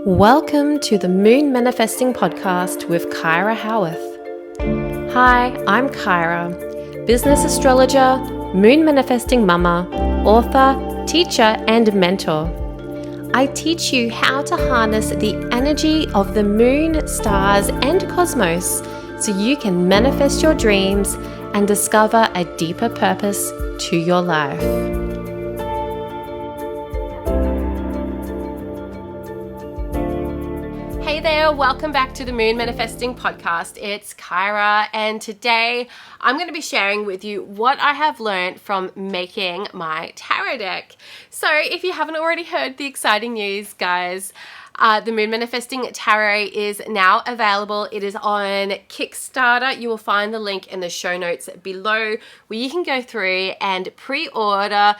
Welcome to the Moon Manifesting Podcast with Kyra Howearth. Hi, I'm Kyra, business astrologer, moon manifesting mama, author, teacher, and mentor. I teach you how to harness the energy of the moon, stars, and cosmos so you can manifest your dreams and discover a deeper purpose to your life. Hey there, welcome back to the Moon Manifesting Podcast. It's Kyra, and today I'm going to be sharing with you what I have learned from making my tarot deck. So if you haven't already heard the exciting news, guys, the Moon Manifesting Tarot is now available. It is on Kickstarter. You will find the link in the show notes below where you can go through and pre-order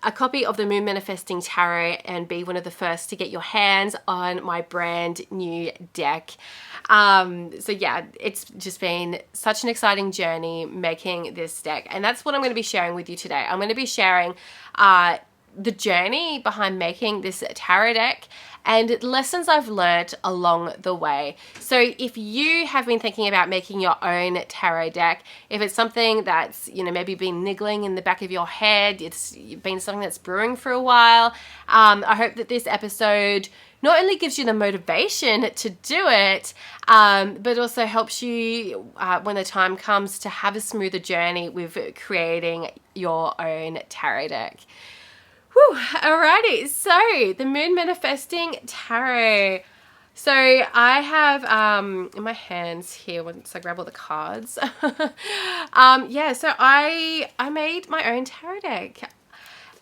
a copy of the Moon Manifesting Tarot and be one of the first to get your hands on my brand new deck. So yeah, it's just been such an exciting journey making this deck, and that's what I'm going to be sharing with you today. I'm going to be sharing the journey behind making this tarot deck and lessons I've learned along the way. So if you have been thinking about making your own tarot deck, if it's something that's, maybe been niggling in the back of your head, it's been something that's brewing for a while, I hope that this episode not only gives you the motivation to do it, but also helps you when the time comes to have a smoother journey with creating your own tarot deck. Whew, alrighty, so the Moon Manifesting Tarot. So I have in my hands here, once I grab all the cards, so I made my own tarot deck.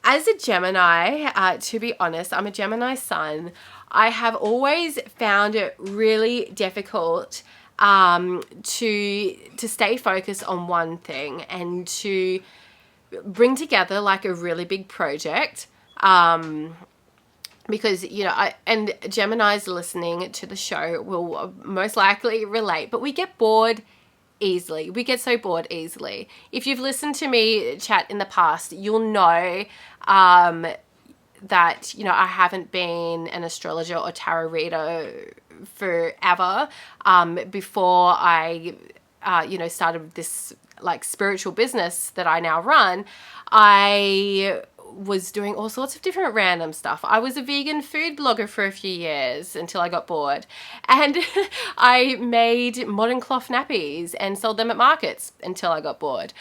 As a Gemini, to be honest, I'm a Gemini sun. I have always found it really difficult to stay focused on one thing and to bring together like a really big project, because and Geminis listening to the show will most likely relate, but we get bored easily. We get so bored easily. If you've listened to me chat in the past, you'll know that I haven't been an astrologer or tarot reader forever. Before I started this spiritual business that I now run, I was doing all sorts of different random stuff. I was a vegan food blogger for a few years until I got bored, and I made modern cloth nappies and sold them at markets until I got bored.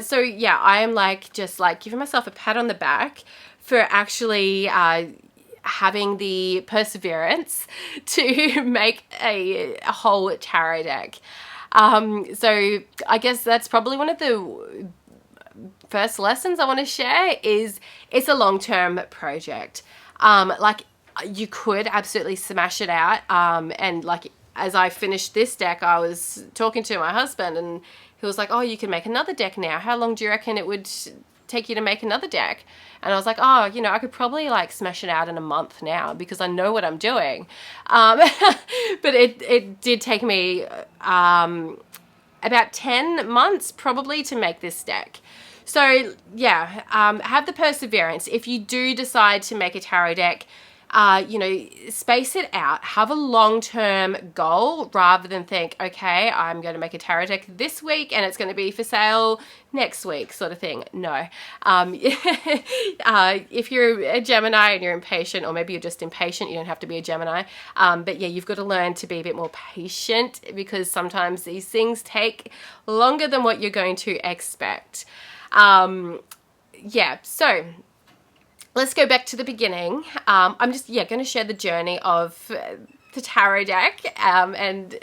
So yeah, I am just giving myself a pat on the back for actually having the perseverance to make a whole tarot deck. So I guess that's probably one of the first lessons I want to share is it's a long-term project. You could absolutely smash it out. And as I finished this deck, I was talking to my husband and he was like, oh, you can make another deck now. How long do you reckon it would take you to make another deck? And I was like, oh, I could probably smash it out in a month now because I know what I'm doing. But it did take me about 10 months probably to make this deck. So yeah, have the perseverance. If you do decide to make a tarot deck, space it out. Have a long-term goal rather than think, okay, I'm going to make a tarot deck this week and it's going to be for sale next week sort of thing. No. If you're a Gemini and you're impatient, or maybe you're just impatient, you don't have to be a Gemini. But yeah, you've got to learn to be a bit more patient because sometimes these things take longer than what you're going to expect. So let's go back to the beginning. I'm just going to share the journey of the tarot deck, and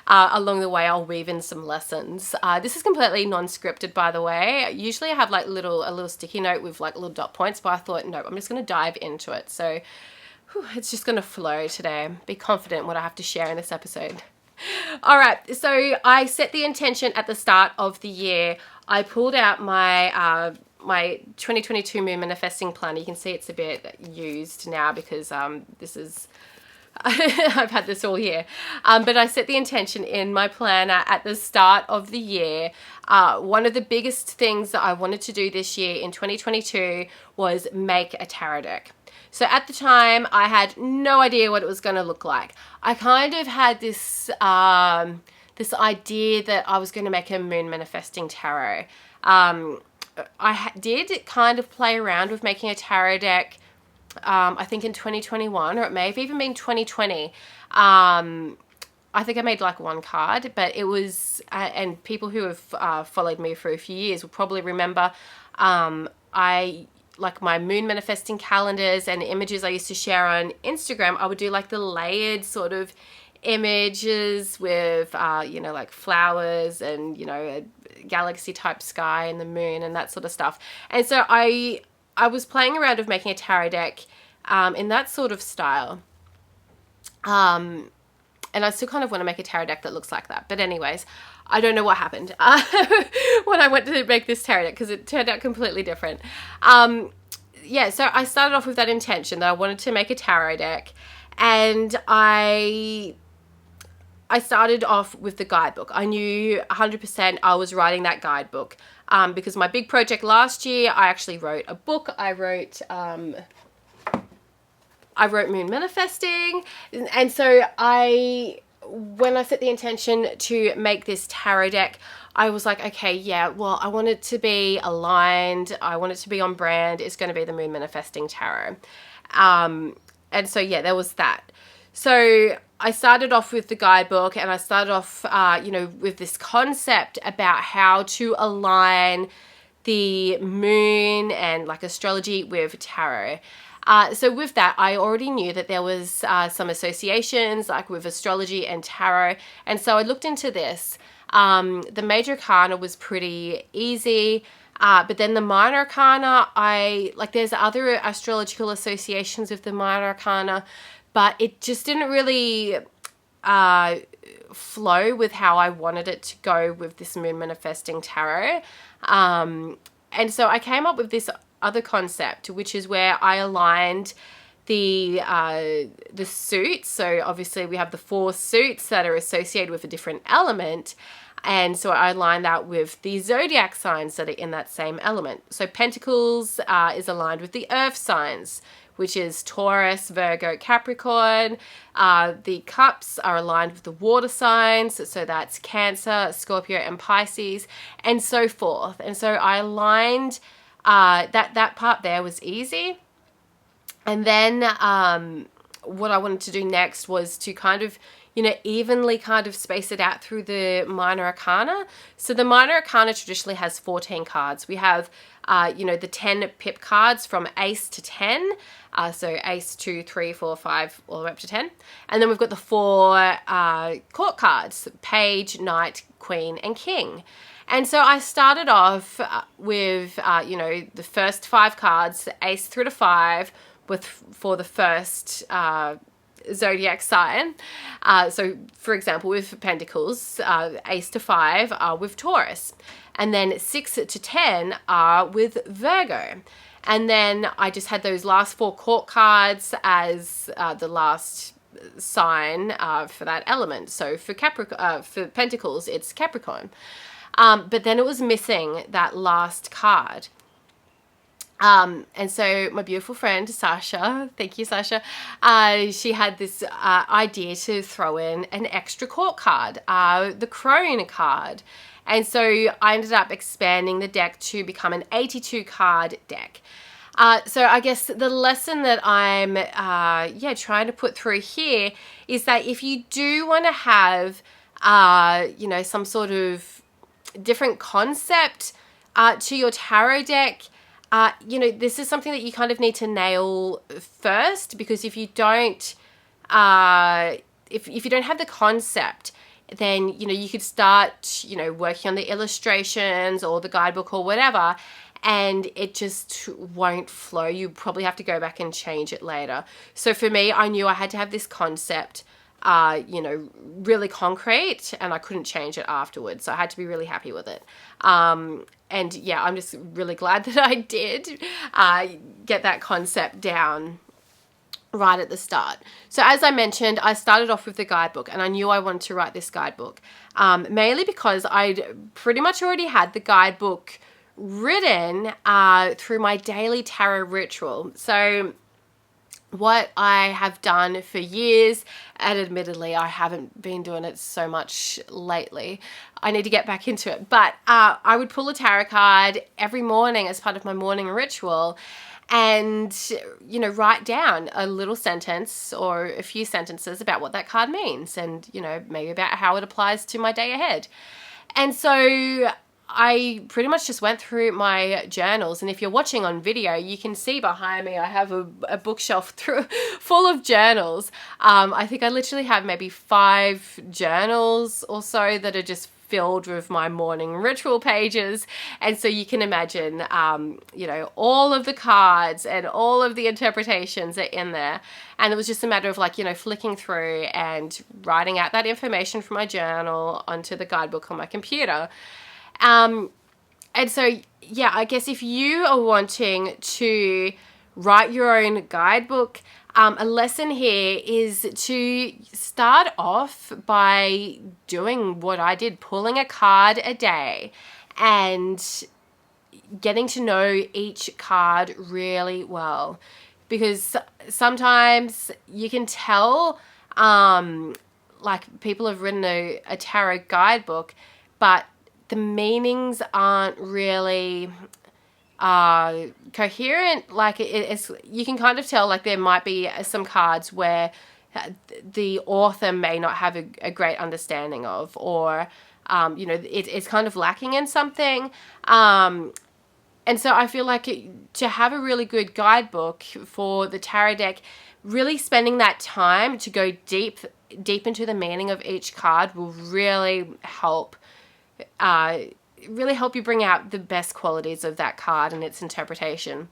along the way I'll weave in some lessons. This is completely non-scripted, by the way. Usually I have a little sticky note with little dot points, but I thought, no, I'm just going to dive into it. So it's just going to flow today. Be confident in what I have to share in this episode. All right, so I set the intention at the start of the year. I pulled out my 2022 Moon Manifesting Planner. You can see it's a bit used now because this is I've had this all year. But I set the intention in my planner at the start of the year. One of the biggest things that I wanted to do this year in 2022 was make a tarot deck. So at the time, I had no idea what it was going to look like. I kind of had this this idea that I was going to make a moon manifesting tarot. Did kind of play around with making a tarot deck, I think in 2021, or it may have even been 2020. I think I made like one card, but it was, and people who have followed me for a few years will probably remember, I like my moon manifesting calendars and images I used to share on Instagram. I would do like the layered sort of images with, you know, like flowers and, you know, a galaxy type sky and the moon and that sort of stuff. And so I was playing around with making a tarot deck in that sort of style. And I still kind of want to make a tarot deck that looks like that. But anyways, I don't know what happened when I went to make this tarot deck, because it turned out completely different. Yeah, so I started off with that intention that I wanted to make a tarot deck. And I started off with the guidebook. I knew 100% I was writing that guidebook because my big project last year, I actually wrote a book. I wrote Moon Manifesting. And so when I set the intention to make this tarot deck, I was like, okay, yeah, well, I want it to be aligned. I want it to be on brand. It's going to be the Moon Manifesting Tarot. And so, yeah, there was that. So I started off with the guidebook, and I started off, you know, with this concept about how to align the moon and like astrology with tarot. So with that, I already knew that there was some associations like with astrology and tarot. And so I looked into this. The major arcana was pretty easy. But then the minor arcana, there's other astrological associations with the minor arcana, but it just didn't really flow with how I wanted it to go with this moon manifesting tarot. And so I came up with this other concept, which is where I aligned the suits. So obviously we have the 4 suits that are associated with a different element. And so I aligned that with the zodiac signs that are in that same element. So Pentacles is aligned with the earth signs, which is Taurus, Virgo, Capricorn. The cups are aligned with the water signs. So that's Cancer, Scorpio, and Pisces, and so forth. And so I aligned that part there was easy. And then what I wanted to do next was to kind of, you know, evenly kind of space it out through the minor arcana. So the minor arcana traditionally has 14 cards. We have, you know, the 10 pip cards from ace to 10. So ace, 2, 3, 4, 5, all the way up to 10. And then we've got the 4 court cards, page, knight, queen, and king. And so I started off with, you know, the first 5 cards, ace through to 5, for the first zodiac sign. So, for example, with Pentacles, ace to 5 are with Taurus. And then 6 to 10 are with Virgo. And then I just had those last 4 court cards as the last sign for that element. So for Pentacles, it's Capricorn. But then it was missing that last card. And so my beautiful friend, Sasha, thank you, Sasha, she had this idea to throw in an extra court card, the crone card. And so I ended up expanding the deck to become an 82 card deck. So I guess the lesson that I'm trying to put through here is that if you do want to have, you know, some sort of different concept to your tarot deck, you know, this is something that you kind of need to nail first, because if you don't, if you don't have the concept, then, you know, you could start, you know, working on the illustrations or the guidebook or whatever, and it just won't flow. You probably have to go back and change it later. So for me, I knew I had to have this concept, you know, really concrete, and I couldn't change it afterwards. So I had to be really happy with it. And yeah, I'm just really glad that I did get that concept down right at the start. So as I mentioned, I started off with the guidebook, and I knew I wanted to write this guidebook, mainly because I'd pretty much already had the guidebook written through my daily tarot ritual. So what I have done for years, and admittedly I haven't been doing it so much lately. I need to get back into it. But I would pull a tarot card every morning as part of my morning ritual and, you know, write down a little sentence or a few sentences about what that card means and, you know, maybe about how it applies to my day ahead. And so I pretty much just went through my journals, and if you're watching on video, you can see behind me I have a bookshelf full of journals. I think I literally have maybe 5 journals or so that are just filled with my morning ritual pages. And so you can imagine, you know, all of the cards and all of the interpretations are in there. And it was just a matter of, like, you know, flicking through and writing out that information from my journal onto the guidebook on my computer. And so, yeah, I guess if you are wanting to write your own guidebook, a lesson here is to start off by doing what I did, pulling a card a day and getting to know each card really well. Because sometimes you can tell, like, people have written a tarot guidebook, but the meanings aren't really coherent. Like, it's, you can kind of tell, like, there might be some cards where the author may not have a great understanding of, or you know, it's kind of lacking in something. And so I feel like to have a really good guidebook for the tarot deck, really spending that time to go deep into the meaning of each card will really help you bring out the best qualities of that card and its interpretation.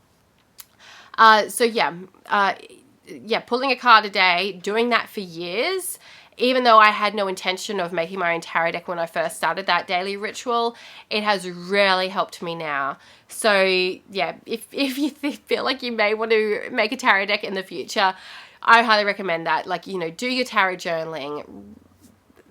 So pulling a card a day, doing that for years, even though I had no intention of making my own tarot deck when I first started that daily ritual, it has really helped me now. So yeah, if you feel like you may want to make a tarot deck in the future, I highly recommend that. Like, you know, do your tarot journaling,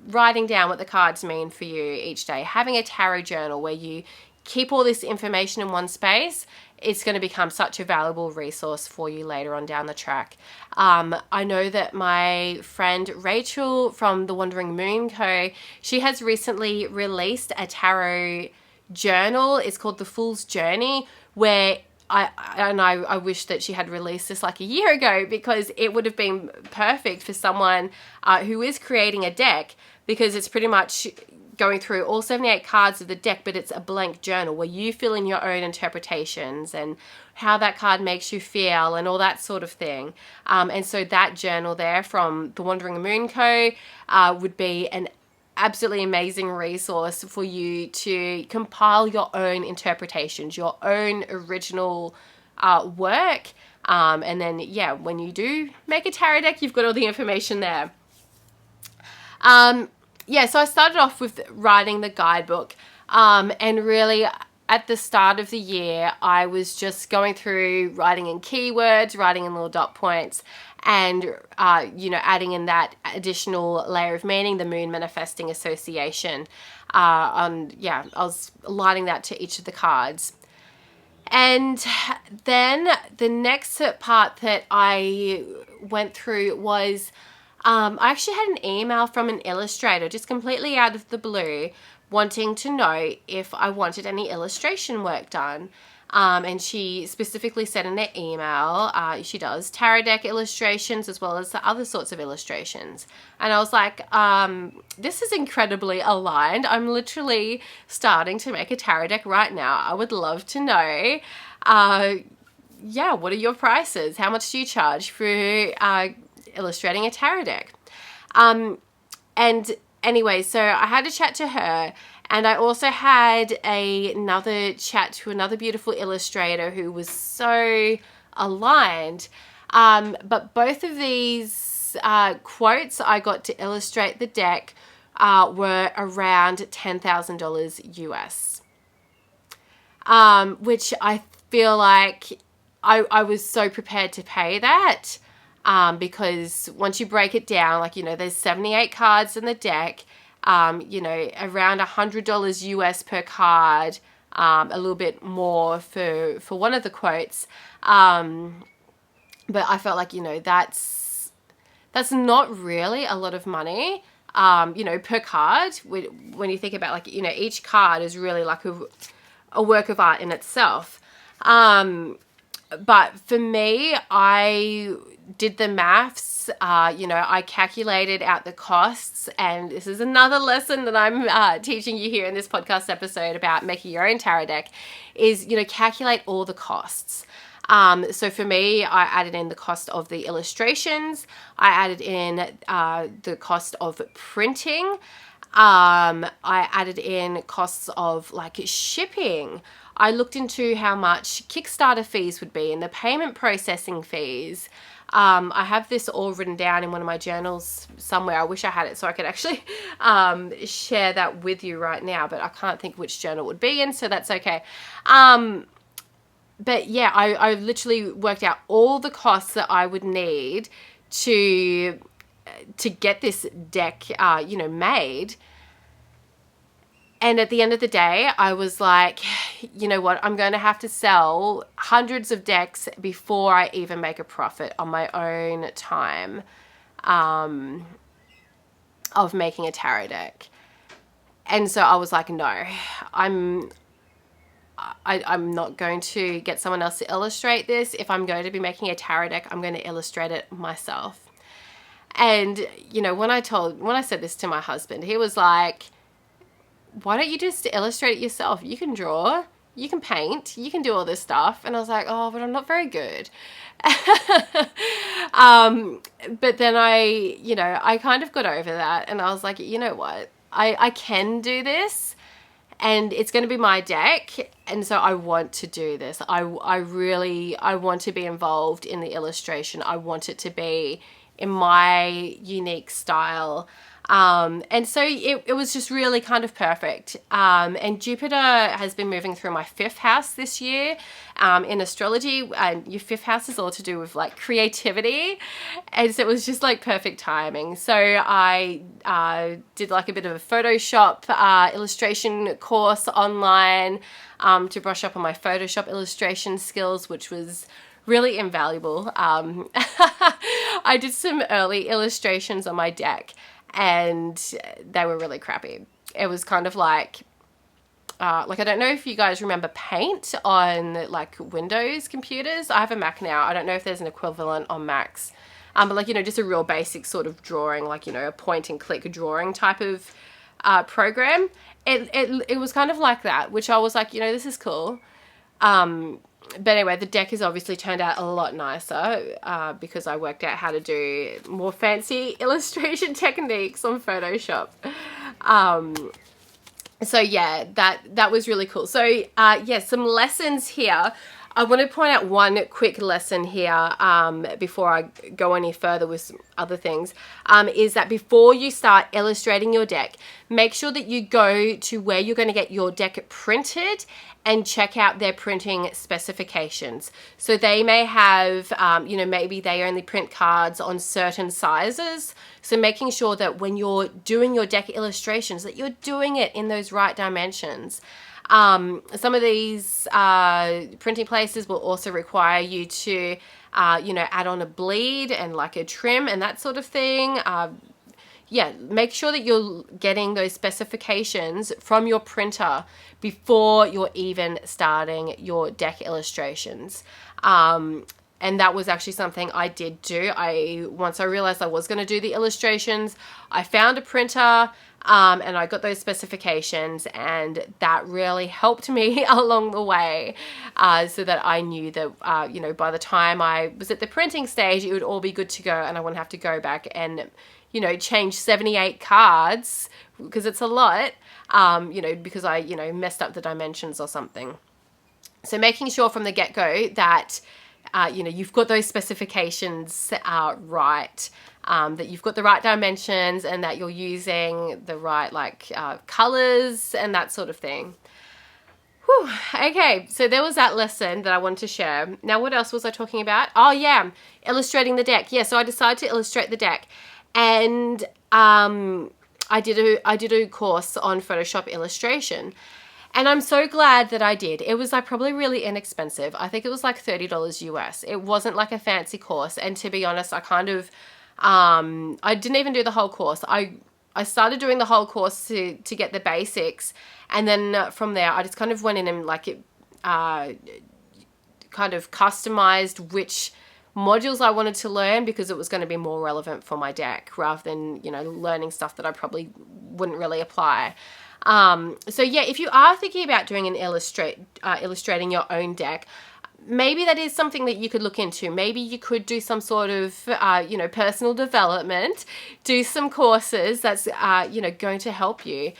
writing down what the cards mean for you each day, having a tarot journal where you keep all this information in one space. It's going to become such a valuable resource for you later on down the track. I know that my friend Rachel from the Wandering Moon Co., she has recently released a tarot journal. It's called The Fool's Journey, where I wish that she had released this like a year ago, because it would have been perfect for someone who is creating a deck, because it's pretty much going through all 78 cards of the deck, but it's a blank journal where you fill in your own interpretations and how that card makes you feel and all that sort of thing. And so that journal there from the Wandering Moon Co. Would be an absolutely amazing resource for you to compile your own interpretations, your own original work. And then, yeah, when you do make a tarot deck, you've got all the information there. So I started off with writing the guidebook, and really at the start of the year, I was just going through writing in keywords, writing in little dot points, and, you know, adding in that additional layer of meaning, the moon manifesting association. I was aligning that to each of the cards. And then the next part that I went through was, I actually had an email from an illustrator just completely out of the blue, wanting to know if I wanted any illustration work done. And she specifically said in her email, she does tarot deck illustrations as well as the other sorts of illustrations. And I was like, this is incredibly aligned. I'm literally starting to make a tarot deck right now. I would love to know, what are your prices? How much do you charge for illustrating a tarot deck? And anyway, so I had a chat to her, and I also had another chat to another beautiful illustrator who was so aligned. But both of these quotes I got to illustrate the deck were around $10,000 US, which I feel like I was so prepared to pay that. Because once you break it down, like, you know, there's 78 cards in the deck, you know, around $100 US per card, a little bit more for one of the quotes. But I felt like, that's not really a lot of money, per card. When you think about, like, each card is really like a work of art in itself. But for me, I did the maths, I calculated out the costs, and this is another lesson that I'm teaching you here in this podcast episode about making your own tarot deck, is, calculate all the costs. So for me, I added in the cost of the illustrations. I added in the cost of printing. I added in costs of like shipping. I looked into how much Kickstarter fees would be and the payment processing fees. I have this all written down in one of my journals somewhere. I wish I had it so I could actually share that with you right now, but I can't think which journal it would be in, so that's okay. But yeah, I literally worked out all the costs that I would need to get this deck, made. And at the end of the day, I was like, you know what, I'm going to have to sell hundreds of decks before I even make a profit on my own time of making a tarot deck. And so I was like, no, I'm not going to get someone else to illustrate this. If I'm going to be making a tarot deck, I'm going to illustrate it myself. And, when I said this to my husband, he was like, why don't you just illustrate it yourself? You can draw, you can paint, you can do all this stuff. And I was like, oh, but I'm not very good. But then I kind of got over that, and I was like, you know what? I can do this, and it's going to be my deck. And so I want to do this. I want to be involved in the illustration. I want it to be in my unique style. And so it was just really kind of perfect. And Jupiter has been moving through my 5th house this year, in astrology, and your 5th house is all to do with like creativity. And so it was just like perfect timing. So I, did like a bit of a Photoshop, illustration course online, to brush up on my Photoshop illustration skills, which was really invaluable. I did some early illustrations on my deck, and they were really crappy. It was kind of like I don't know if you guys remember Paint on like Windows computers. I have a Mac now. I don't know if there's an equivalent on Macs. But like, just a real basic sort of drawing, like, a point and click drawing type of program. It was kind of like that, which I was like, this is cool. But anyway, the deck has obviously turned out a lot nicer because I worked out how to do more fancy illustration techniques on Photoshop. So yeah, that was really cool. So some lessons here. I want to point out one quick lesson here before I go any further with some other things, is that before you start illustrating your deck, make sure that you go to where you're going to get your deck printed and check out their printing specifications. So they may have, maybe they only print cards on certain sizes. So making sure that when you're doing your deck illustrations, that you're doing it in those right dimensions. Some of these printing places will also require you to, add on a bleed and like a trim and that sort of thing. Make sure that you're getting those specifications from your printer before you're even starting your deck illustrations. And that was actually something I did do. Once I realized I was going to do the illustrations, I found a printer, and I got those specifications, and that really helped me along the way, so that I knew that, by the time I was at the printing stage, it would all be good to go, and I wouldn't have to go back and, change 78 cards, because it's a lot, because I, messed up the dimensions or something. So making sure from the get-go that, you've got those specifications right, that you've got the right dimensions, and that you're using the right colors and that sort of thing. Whew. Okay, so there was that lesson that I wanted to share. Now, what else was I talking about? Oh yeah, illustrating the deck. Yeah, so I decided to illustrate the deck, and I did a course on Photoshop illustration. And I'm so glad that I did. It was like probably really inexpensive. I think it was like $30 US. It wasn't like a fancy course. And to be honest, I kind of, I didn't even do the whole course. I started doing the whole course to get the basics. And then from there, I just kind of went in and like, kind of customized which modules I wanted to learn because it was going to be more relevant for my deck rather than, you know, learning stuff that I probably wouldn't really apply. So yeah, if you are thinking about doing an illustrating your own deck, maybe that is something that you could look into. Maybe you could do some sort of, you know, personal development, do some courses that's, you know, going to help you.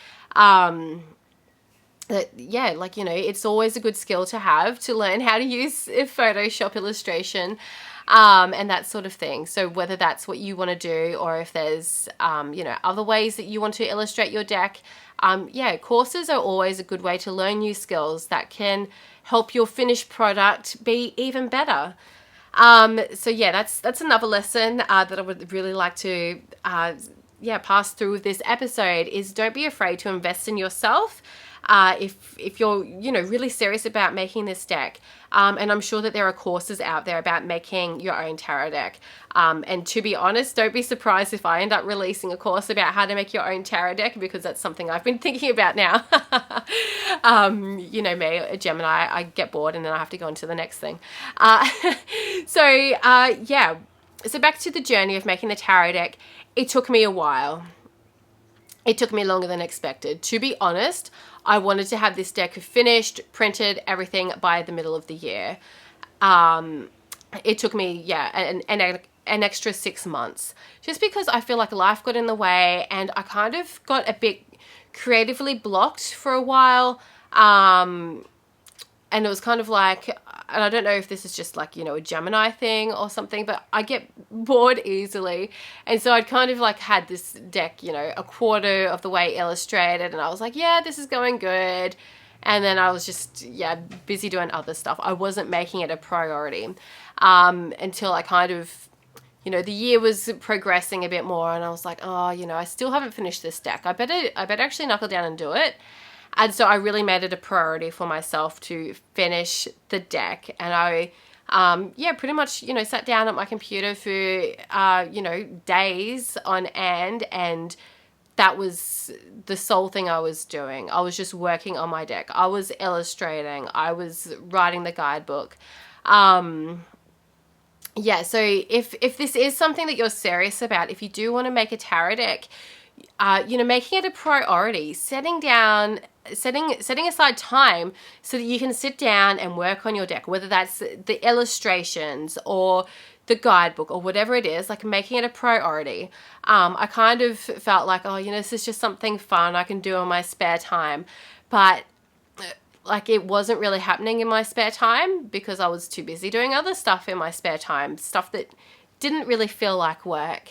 Yeah, like, you know, it's always a good skill to have to learn how to use Photoshop illustration, and that sort of thing. So whether that's what you want to do or if there's, you know, other ways that you want to illustrate your deck, yeah, courses are always a good way to learn new skills that can help your finished product be even better. So yeah, that's another lesson that I would really like to yeah, pass through with this episode is don't be afraid to invest in yourself. If you're, you know, really serious about making this deck, and I'm sure that there are courses out there about making your own tarot deck. And to be honest, don't be surprised if I end up releasing a course about how to make your own tarot deck because that's something I've been thinking about now. You know me, a Gemini, I get bored and then I have to go on to the next thing. Yeah. So back to the journey of making the tarot deck. It took me a while. It took me longer than expected. To be honest, I wanted to have this deck finished, printed, everything by the middle of the year. It took me, yeah, an extra 6 months just because I feel like life got in the way and I kind of got a bit creatively blocked for a while. And it was kind of like, and I don't know if this is just like, you know, a Gemini thing or something, but I get bored easily. And so I'd kind of like had this deck, you know, a quarter of the way illustrated and I was like, yeah, this is going good. And then I was just, yeah, busy doing other stuff. I wasn't making it a priority until I kind of, you know, the year was progressing a bit more and I was like, oh, you know, I still haven't finished this deck. I better actually knuckle down and do it. And so I really made it a priority for myself to finish the deck. And I, yeah, pretty much, you know, sat down at my computer for, you know, days on end. And that was the sole thing I was doing. I was just working on my deck. I was illustrating. I was writing the guidebook. Yeah, so if this is something that you're serious about, if you do want to make a tarot deck, you know, making it a priority, setting aside time so that you can sit down and work on your deck, whether that's the illustrations or the guidebook or whatever it is, like making it a priority. I kind of felt like, oh, you know, this is just something fun I can do in my spare time. But like it wasn't really happening in my spare time because I was too busy doing other stuff in my spare time, stuff that didn't really feel like work.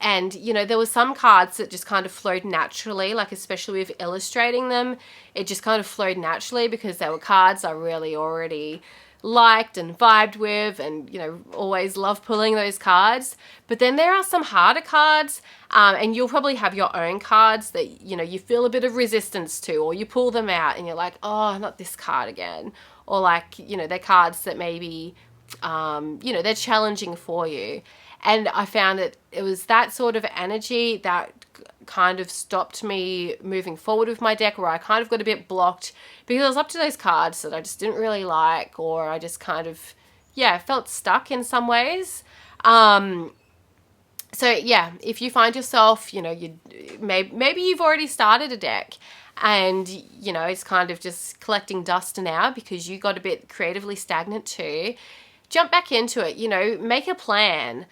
And, you know, there were some cards that just kind of flowed naturally, like especially with illustrating them, it just kind of flowed naturally because they were cards I really already liked and vibed with and, you know, always love pulling those cards. But then there are some harder cards, and you'll probably have your own cards that, you know, you feel a bit of resistance to, or you pull them out and you're like, oh, not this card again. Or like, you know, they're cards that maybe, you know, they're challenging for you. And I found that it was that sort of energy that kind of stopped me moving forward with my deck, where I kind of got a bit blocked because I was up to those cards that I just didn't really like, or I just kind of, yeah, felt stuck in some ways. So yeah, if you find yourself, you know, maybe you've already started a deck and, you know, it's kind of just collecting dust now because you got a bit creatively stagnant too, jump back into it, you know, make a plan.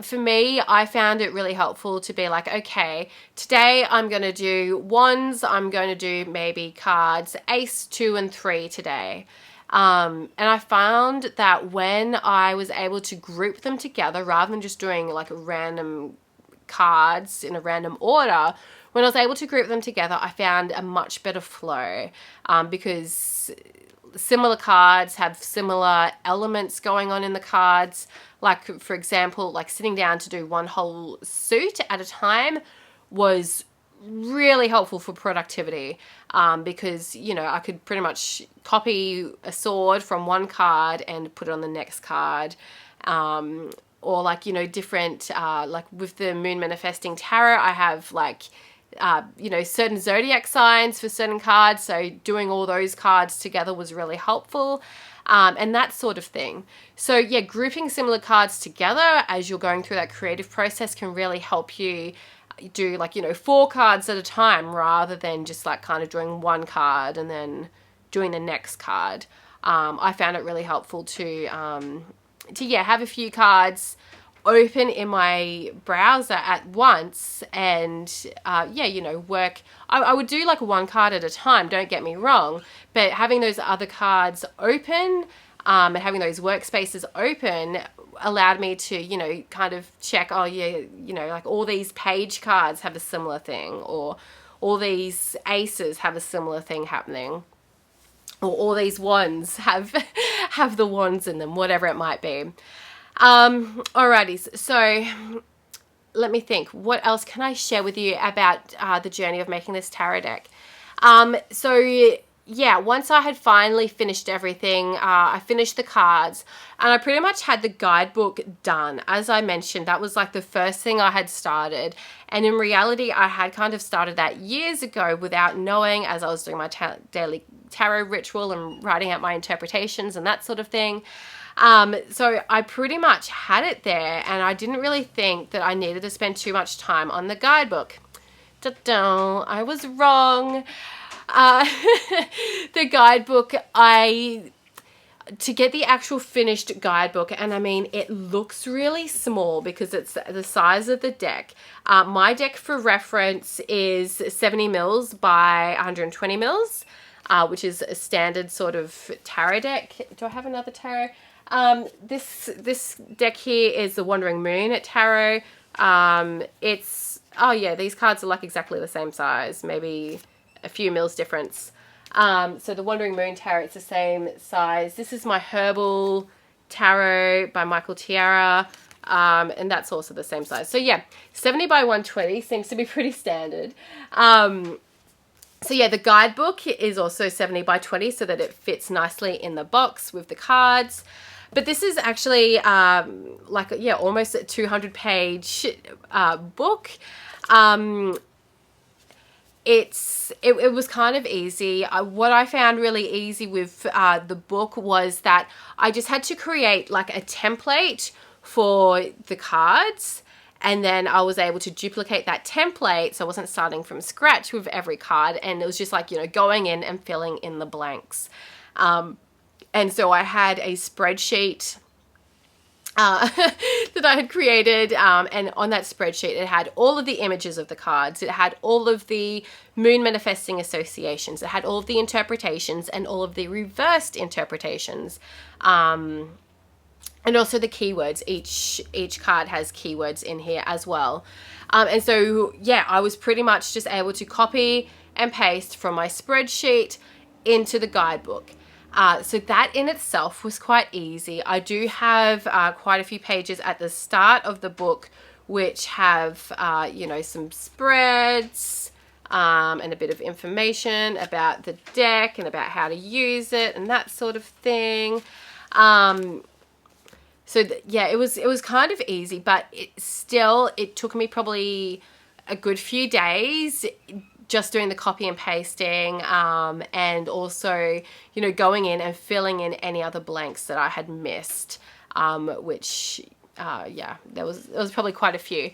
For me, I found it really helpful to be like, okay, today I'm going to do wands. I'm going to do maybe cards, ace, 2 and 3 today. And I found that when I was able to group them together rather than just doing like random cards in a random order, when I was able to group them together, I found a much better flow, because similar cards have similar elements going on in the cards. Like, for example, like sitting down to do one whole suit at a time was really helpful for productivity, because, you know, I could pretty much copy a sword from one card and put it on the next card. Or like, you know, different, like with the Moon Manifesting Tarot, I have like, you know, certain zodiac signs for certain cards. So doing all those cards together was really helpful. And that sort of thing. So yeah, grouping similar cards together as you're going through that creative process can really help you do like, you know, 4 cards at a time rather than just like kind of doing one card and then doing the next card. I found it really helpful to yeah, have a few cards open in my browser at once and yeah, you know, work. I would do like one card at a time, don't get me wrong, but having those other cards open and having those workspaces open allowed me to, you know, kind of check, oh yeah, you know, like all these page cards have a similar thing, or all these aces have a similar thing happening, or all these wands have have the wands in them, whatever it might be. Alrighty, so let me think. What else can I share with you about the journey of making this tarot deck? So yeah, once I had finally finished everything, I finished the cards and I pretty much had the guidebook done. As I mentioned, that was like the first thing I had started. And in reality, I had kind of started that years ago without knowing, as I was doing my daily tarot ritual and writing out my interpretations and that sort of thing. So I pretty much had it there and I didn't really think that I needed to spend too much time on the guidebook. Da-da, I was wrong. The guidebook, to get the actual finished guidebook, and I mean, it looks really small because it's the size of the deck. My deck for reference is 70 mils by 120 mils, which is a standard sort of tarot deck. Do I have another tarot? This deck here is the Wandering Moon Tarot. Oh yeah, these cards are like exactly the same size, maybe a few mils difference. So the Wandering Moon Tarot, it's the same size. This is my Herbal Tarot by Michael Tiara, and that's also the same size. So yeah, 70 by 120 seems to be pretty standard. So yeah, the guidebook is also 70 by 20 so that it fits nicely in the box with the cards. But this is actually like, yeah, almost a 200-page book. It was kind of easy. What I found really easy with the book was that I just had to create like a template for the cards, and then I was able to duplicate that template, so I wasn't starting from scratch with every card, and it was just like, you know, going in and filling in the blanks. And so I had a spreadsheet that I had created, and on that spreadsheet it had all of the images of the cards, it had all of the moon manifesting associations, it had all of the interpretations and all of the reversed interpretations, and also the keywords. Each card has keywords in here as well, and so yeah, I was pretty much just able to copy and paste from my spreadsheet into the guidebook. So that in itself was quite easy. I do have quite a few pages at the start of the book which have, you know, some spreads and a bit of information about the deck and about how to use it and that sort of thing. Yeah, it was kind of easy, but it took me probably a good few days just doing the copy and pasting, and also, you know, going in and filling in any other blanks that I had missed, which, yeah, there was probably quite a few.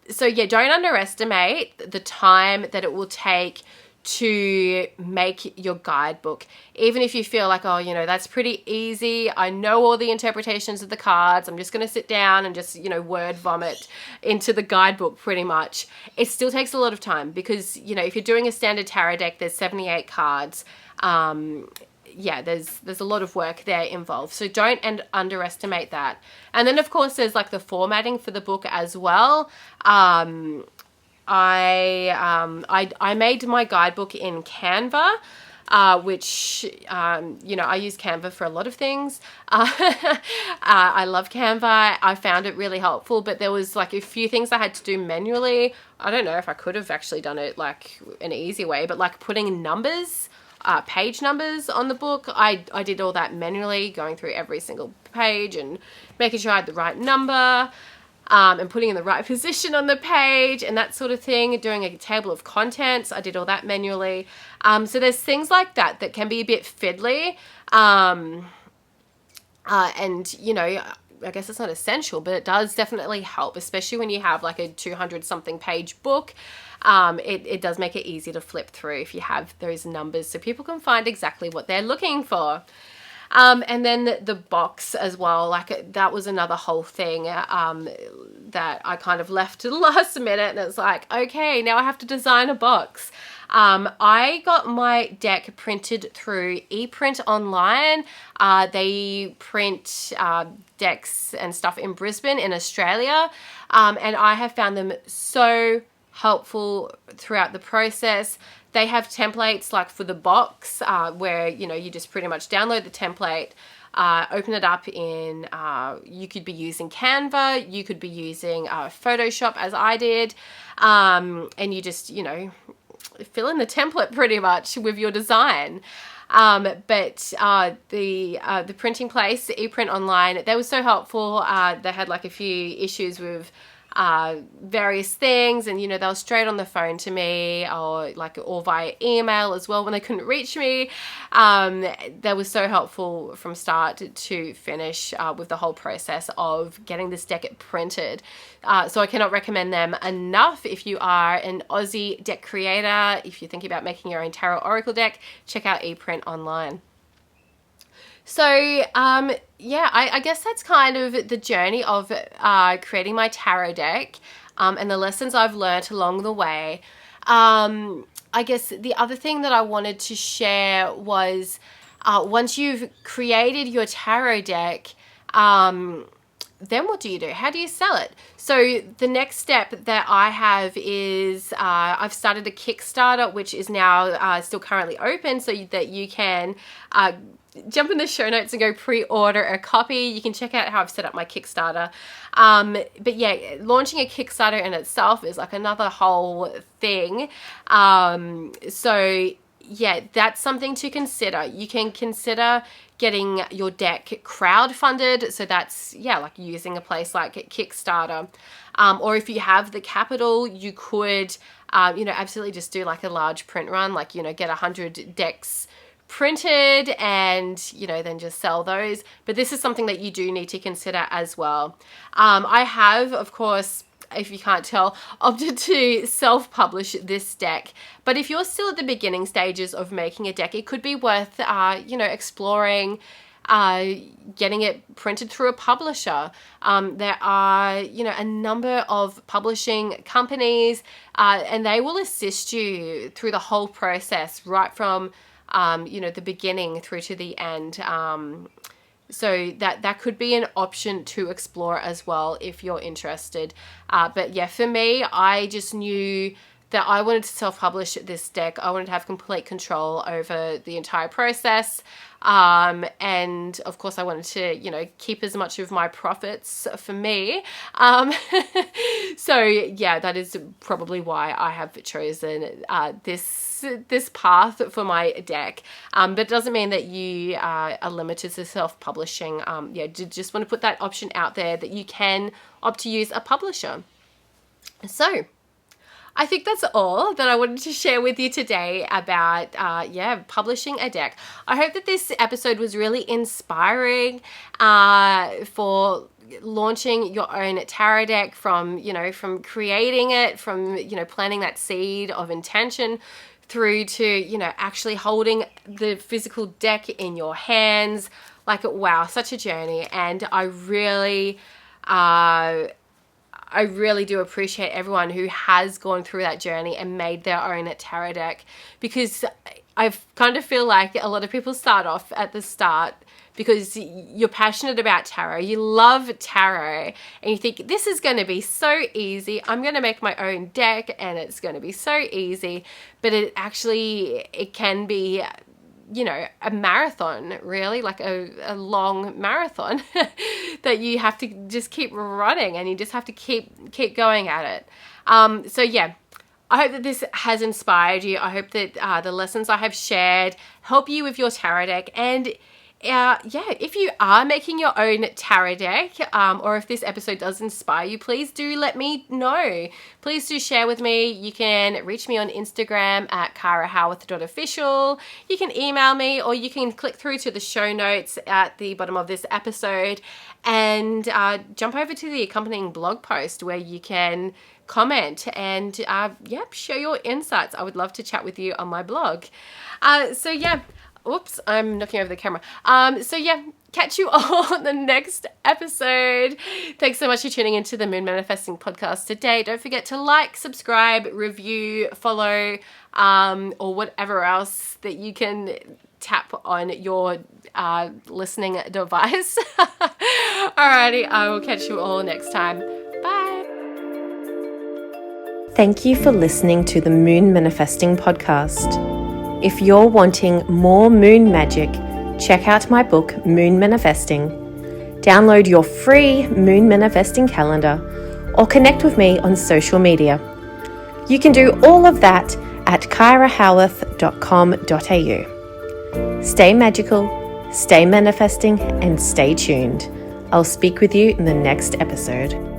So yeah, don't underestimate the time that it will take to make your guidebook. Even if you feel like, oh, you know, that's pretty easy, I know all the interpretations of the cards, I'm just going to sit down and just, you know, word vomit into the guidebook pretty much. It still takes a lot of time because, you know, if you're doing a standard tarot deck, there's 78 cards. Yeah, there's a lot of work there involved. So don't underestimate that. And then of course there's like the formatting for the book as well. I made my guidebook in Canva. which, you know, I use Canva for a lot of things. I love Canva. I found it really helpful, but there was like a few things I had to do manually. I don't know if I could have actually done it like an easy way, but like putting numbers, page numbers on the book, I did all that manually, going through every single page and making sure I had the right number, and putting in the right position on the page and that sort of thing, doing a table of contents. I did all that manually. So there's things like that that can be a bit fiddly. And, you know, I guess it's not essential, but it does definitely help, especially when you have like a 200 something page book. It does make it easy to flip through if you have those numbers so people can find exactly what they're looking for. And then the box as well, like that was another whole thing that I kind of left to the last minute, and it's like, okay, now I have to design a box. I got my deck printed through ePrint Online. They print decks and stuff in Brisbane in Australia, and I have found them so helpful throughout the process. They have templates like for the box where, you know, you just pretty much download the template, open it up in, you could be using Canva, you could be using Photoshop as I did, and you just, you know, fill in the template pretty much with your design. But the printing place, ePrint Online, they were so helpful. They had like a few issues with various things, and you know, they were straight on the phone to me, or via email as well when they couldn't reach me. They were so helpful from start to finish with the whole process of getting this deck printed. So I cannot recommend them enough. If you are an Aussie deck creator, if you're thinking about making your own tarot oracle deck, check out ePrint Online. So, yeah, I guess that's kind of the journey of creating my tarot deck, and the lessons I've learned along the way. I guess the other thing that I wanted to share was once you've created your tarot deck, then what do you do? How do you sell it? So the next step that I have is I've started a Kickstarter, which is now still currently open, so that you can jump in the show notes and go pre-order a copy. You can check out how I've set up my Kickstarter. But yeah, launching a Kickstarter in itself is like another whole thing. So yeah, that's something to consider. You can consider getting your deck crowdfunded. So that's, yeah, like using a place like Kickstarter. Or if you have the capital, you could, you know, absolutely just do like a large print run, like, you know, get 100 decks printed and, you know, then just sell those. But this is something that you do need to consider as well. I have, of course, if you can't tell, opted to self-publish this deck. But if you're still at the beginning stages of making a deck, it could be worth, you know, exploring getting it printed through a publisher. There are, you know, a number of publishing companies, and they will assist you through the whole process, right from you know, the beginning through to the end. So that could be an option to explore as well if you're interested. But yeah, for me, I just knew that I wanted to self-publish this deck. I wanted to have complete control over the entire process. And of course I wanted to, you know, keep as much of my profits for me. So yeah, that is probably why I have chosen this path for my deck. But it doesn't mean that you are limited to self-publishing. Yeah, just want to put that option out there that you can opt to use a publisher. So I think that's all that I wanted to share with you today about, publishing a deck. I hope that this episode was really inspiring for launching your own tarot deck, from creating it, from, planting that seed of intention through to, actually holding the physical deck in your hands. Like, wow, such a journey. And I really do appreciate everyone who has gone through that journey and made their own tarot deck, because I kind of feel like a lot of people start off at the start because you're passionate about tarot, you love tarot, and you think this is going to be so easy. I'm going to make my own deck and it's going to be so easy, but it can be a marathon, really, like a long marathon that you have to just keep running, and you just have to keep going at it. So yeah, I hope that this has inspired you. I hope that the lessons I have shared help you with your tarot deck. And if you are making your own tarot deck, or if this episode does inspire you, please do let me know. Please do share with me. You can reach me on Instagram at kyrahowearth.official. You can email me, or you can click through to the show notes at the bottom of this episode and jump over to the accompanying blog post where you can comment and share your insights. I would love to chat with you on my blog. Oops, I'm knocking over the camera. Catch you all on the next episode. Thanks so much for tuning into the Moon Manifesting podcast today. Don't forget to like, subscribe, review, follow, or whatever else that you can tap on your listening device. Alrighty, I will catch you all next time. Bye. Thank you for listening to the Moon Manifesting podcast. If you're wanting more moon magic, check out my book, Moon Manifesting. Download your free Moon Manifesting calendar or connect with me on social media. You can do all of that at kyrahowearth.com.au. Stay magical, stay manifesting, and stay tuned. I'll speak with you in the next episode.